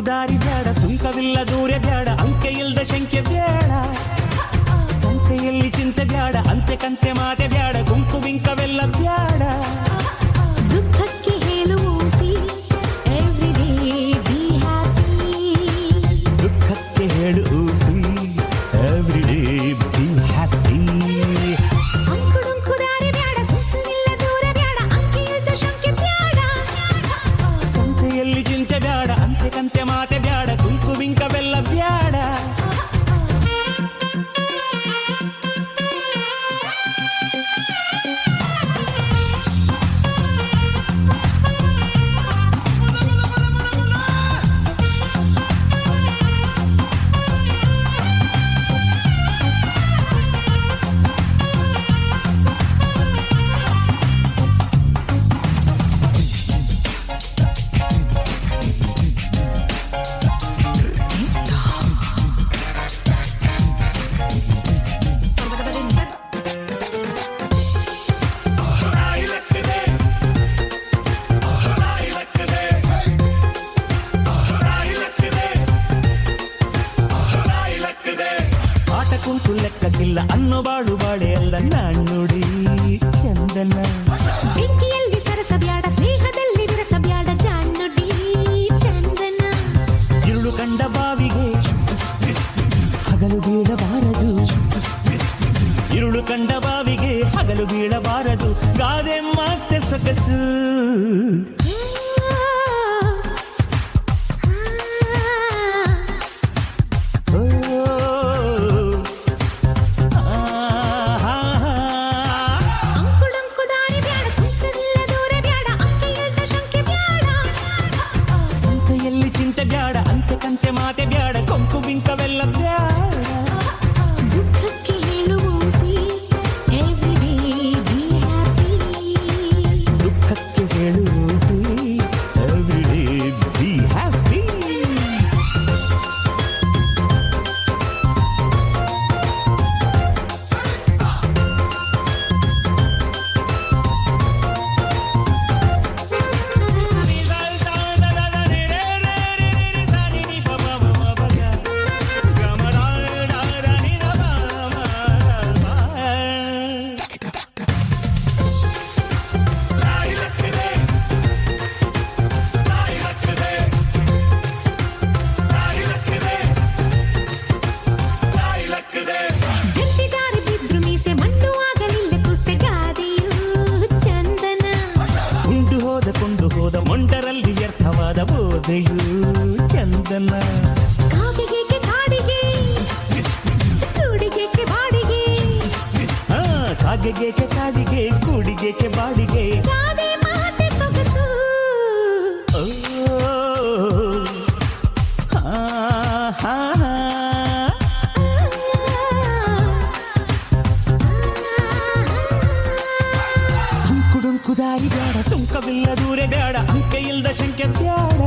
ದಾರಿ ಬ್ಯಾಡ, ಸುಂಕವಿಲ್ಲ ದೂರ ಬ್ಯಾಡ, ಅಂಕೆ ಇಲ್ದ ಶಂಕೆ ಬ್ಯಾಡ, ಸಂತೆಯಲ್ಲಿ ಚಿಂತೆ ಬ್ಯಾಡ, ಅಂತೆ ಕಂತೆ ಮಾತೆ ಬ್ಯಾಡ, ಗುಂಪು ಬಿಂಕವೆಲ್ಲ ಬ್ಯಾಡ. ದುಃಖಕ್ಕೆ ಹೇಳುವುದಿ ಎವ್ರಿಡೇ ಬಿ ಹ್ಯಾಪಿ, ದುಃಖಕ್ಕೆ ಹೇಳುವುದಿ ಎವ್ರಿಡೇ ಬಿ ಹ್ಯಾಪಿ. ಅಂಕುಡೊಂಕು ದಾರಿ ಬ್ಯಾಡ, ಸುಂಕವಿಲ್ಲ ದೂರ ಬ್ಯಾಡ, ಅಂಕೆ ಇಲ್ದ ಶಂಕೆ ಬ್ಯಾಡ, ಸಂತೆಯಲ್ಲಿ ಚಿಂತೆ ಬ್ಯಾಡ, ಅಂತೆ ಕಂತೆ ಮಾತೆ ಬ್ಯಾಡ, ಗುಂಪು ಬಿಂಕವೆಲ್ಲ ಬ್ಯಾಡ. ಕುಂಟು ಲೆಕ್ಕಕ್ಕಿಲ್ಲ ಅನ್ನೋ ಬಾಳು ಬಾಳೆ ಎಲ್ಲ ನಾಣ್ಣುಡಿ ಚಂದನ. ಬೆಂಕಿಯಲ್ಲಿ ಸರಸ ಬ್ಯಾಡ, ಸ್ನೇಹದಲ್ಲಿ ವಿರಸ ಬ್ಯಾಡ, ಜಾಣ್ಣುಡಿ ಚಂದನ. ഇരുಳು ಕಂಡ ಬಾವಿಗೆ ಹಗಲು ಬೀಳಬಾರದು, ഇരുಳು ಕಂಡ ಬಾವಿಗೆ ಹಗಲು ಬೀಳಬಾರದು, ಗಾದೆ ಮತ್ತೆ ಸೊಗಸು. ಸಂತೆಯಲ್ಲಿ ಚಿಂತೆ ಬ್ಯಾಡ, ಅಂತೆ ಕಂತೆ ಮಾತೆ ಬ್ಯಾಡ, ಕೊಂಕು ಬಿಂಕವೆಲ್ಲ ಬ್ಯಾಡ. ದುಃಖಕ್ಕೆ ಹೇಳುವುದಿ ಎವ್ರಿಡೇ ಬಿ ಹ್ಯಾಪಿ, ದುಃಖಕ್ಕೆ ಹೇಳುವುದಿ ಎವ್ರಿಡೇ ಬಿ ಹ್ಯಾಪಿ. ಕೊಂಡು ಹೋದ ಮೊಂಡರಲ್ಲಿ ವ್ಯರ್ಥವಾದ ಬೋಧೆಯು ಚಂದನ. ಕಾವಿಗೆ ಕಾಡಿಗೆ ಕೂಡಿಗೆ ಬಾಡಿಗೆ, ಕಾಗೆಗೆ ಕಾಡಿಗೆ ಕೂಡಿಗೆ ಬಾಡಿಗೆ, ಗಾದೆ ಮಾತೆ ಸೊಗಸು. ದಾರಿ ಬ್ಯಾಡ, ಸುಂಕವಿಲ್ಲ ದೂರ ಬ್ಯಾಡ, ಅಂಕೆ ಇಲ್ದ ಶಂಕೆ ಬ್ಯಾಡ.